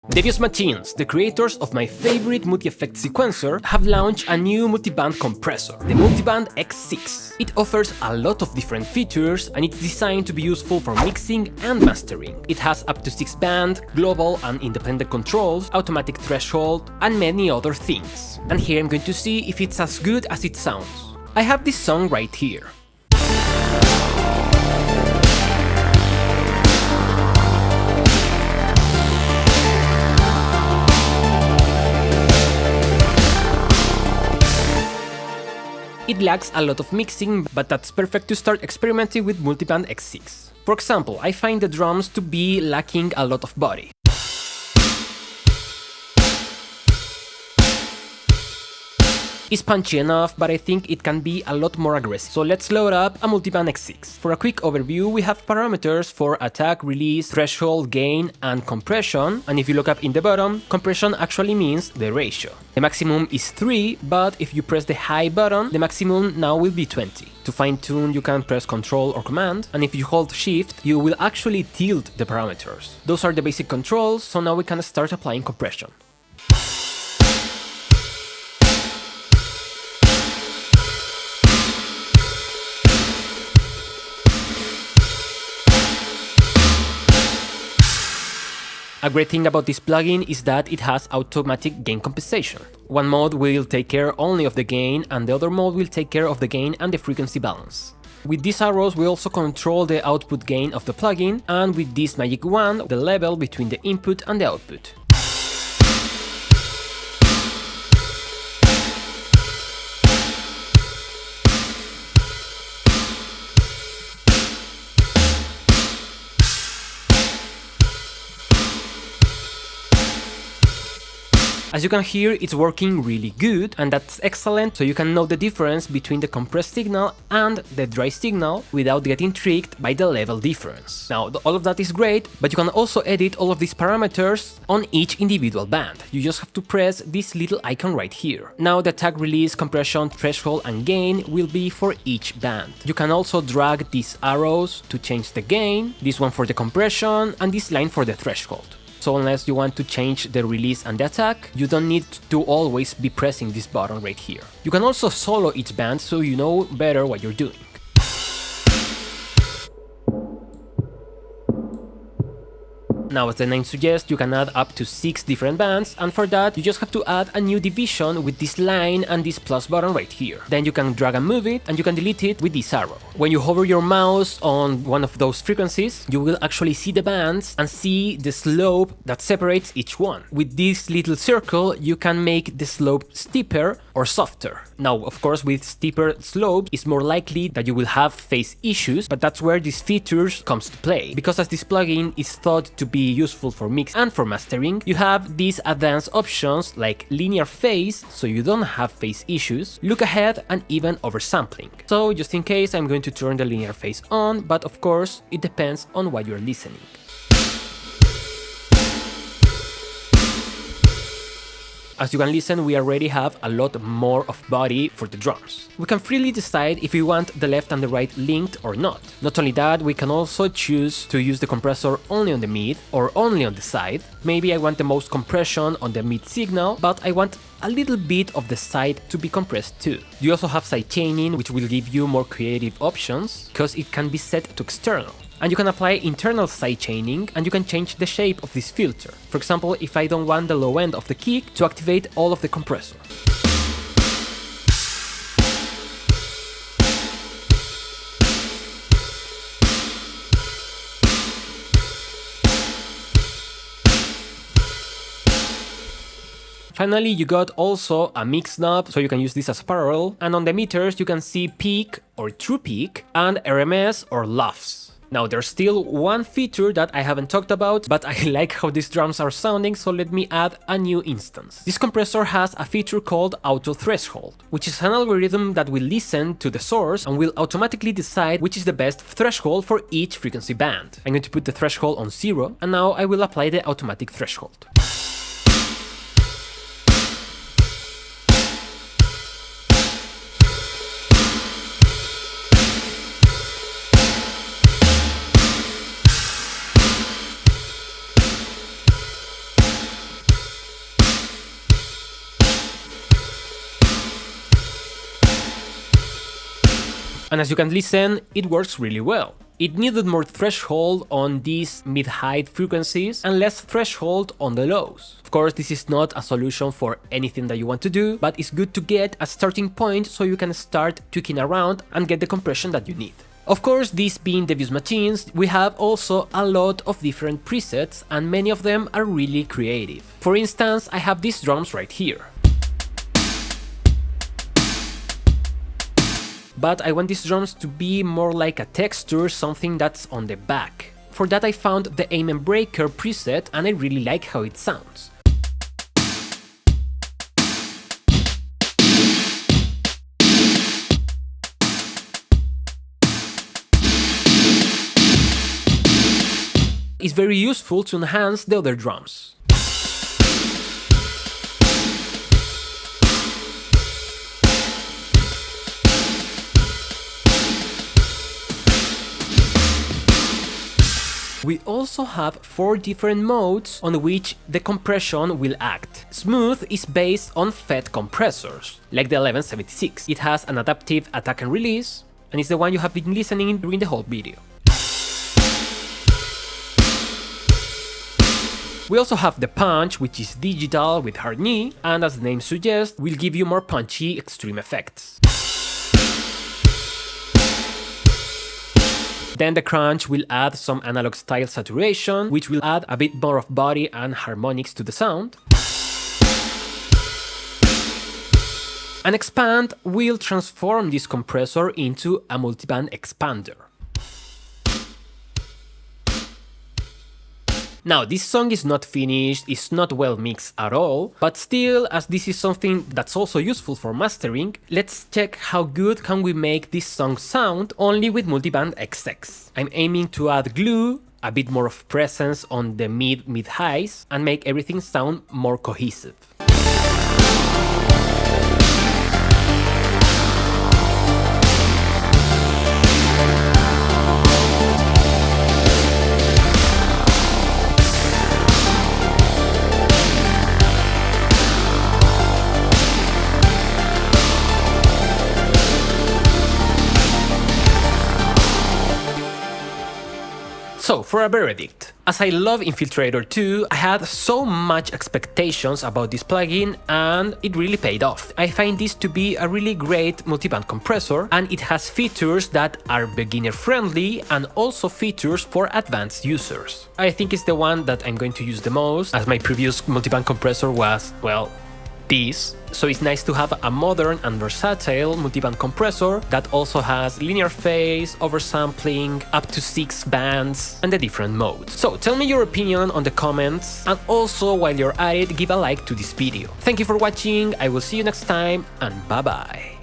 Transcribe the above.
Devious Machines, the creators of my favorite multi-effect sequencer, have launched a new multiband compressor, the Multiband X6. It offers a lot of different features and it's designed to be useful for mixing and mastering. It has up to 6 band, global and independent controls, automatic threshold, and many other things. And here I'm going to see if it's as good as it sounds. I have this song right here. It lacks a lot of mixing, but that's perfect to start experimenting with Multiband X6. For example, I find the drums to be lacking a lot of body. It's punchy enough, but I think it can be a lot more aggressive. So let's load up a Multiband X6. For a quick overview, we have parameters for attack, release, threshold, gain, and compression. And if you look up in the bottom, compression actually means the ratio. The maximum is 3, but if you press the high button, the maximum now will be 20. To fine-tune, you can press Ctrl or Command, and if you hold Shift, you will actually tilt the parameters. Those are the basic controls, so now we can start applying compression. A great thing about this plugin is that it has automatic gain compensation. One mode will take care only of the gain and the other mode will take care of the gain and the frequency balance. With these arrows we also control the output gain of the plugin, and with this magic wand the level between the input and the output. As you can hear, it's working really good, and that's excellent, so you can know the difference between the compressed signal and the dry signal without getting tricked by the level difference. Now, all of that is great, but you can also edit all of these parameters on each individual band. You just have to press this little icon right here. Now the attack, release, compression, threshold and gain will be for each band. You can also drag these arrows to change the gain, this one for the compression, and this line for the threshold. So unless you want to change the release and the attack, you don't need to always be pressing this button right here. You can also solo each band so you know better what you're doing. Now, as the name suggests, you can add up to 6 different bands, and for that you just have to add a new division with this line and this plus button right here. Then you can drag and move it, and you can delete it with this arrow. When you hover your mouse on one of those frequencies, you will actually see the bands and see the slope that separates each one. With this little circle, you can make the slope steeper or softer. Now, of course, with steeper slopes, it's more likely that you will have phase issues, but that's where these features comes to play. Because as this plugin is thought to be useful for mix and for mastering, you have these advanced options like linear phase, so you don't have phase issues, look ahead, and even oversampling. So just in case, I'm going to turn the linear phase on, but of course it depends on what you're listening. As you can listen, we already have a lot more of body for the drums. We can freely decide if we want the left and the right linked or not. Not only that, we can also choose to use the compressor only on the mid or only on the side. Maybe I want the most compression on the mid signal, but I want a little bit of the side to be compressed too. You also have side chaining, which will give you more creative options, because it can be set to external. And you can apply internal side chaining, and you can change the shape of this filter. For example, if I don't want the low end of the kick, to activate all of the compressor. Finally, you got also a mix knob, so you can use this as parallel, and on the meters you can see peak or true peak and RMS or LUFS. Now, there's still one feature that I haven't talked about, but I like how these drums are sounding, so let me add a new instance. This compressor has a feature called auto threshold, which is an algorithm that will listen to the source and will automatically decide which is the best threshold for each frequency band. I'm going to put the threshold on 0, and now I will apply the automatic threshold. And as you can listen, it works really well. It needed more threshold on these mid-high frequencies and less threshold on the lows. Of course, this is not a solution for anything that you want to do, but it's good to get a starting point so you can start tweaking around and get the compression that you need. Of course, these being Devious machines, we have also a lot of different presets and many of them are really creative. For instance, I have these drums right here. But I want these drums to be more like a texture, something that's on the back. For that I found the Amen Breaker preset and I really like how it sounds. It's very useful to enhance the other drums. We also have 4 different modes on which the compression will act. Smooth is based on FET compressors, like the 1176. It has an adaptive attack and release, and it's the one you have been listening during the whole video. We also have the Punch, which is digital with hard knee, and as the name suggests, will give you more punchy extreme effects. Then the Crunch will add some analog style saturation, which will add a bit more of body and harmonics to the sound. And Expand will transform this compressor into a multiband expander. Now, this song is not finished, it's not well mixed at all, but still, as this is something that's also useful for mastering, let's check how good can we make this song sound only with Multiband X6. I'm aiming to add glue, a bit more of presence on the mid-highs, and make everything sound more cohesive. So, for a Veredict, as I love Infiltrator 2, I had so much expectations about this plugin and it really paid off. I find this to be a really great multiband compressor and it has features that are beginner friendly and also features for advanced users. I think it's the one that I'm going to use the most, as my previous multiband compressor was, well, this. So it's nice to have a modern and versatile multiband compressor that also has linear phase, oversampling, up to 6 bands, and the different modes. So tell me your opinion on the comments, and also while you're at it, give a like to this video. Thank you for watching, I will see you next time, and bye bye.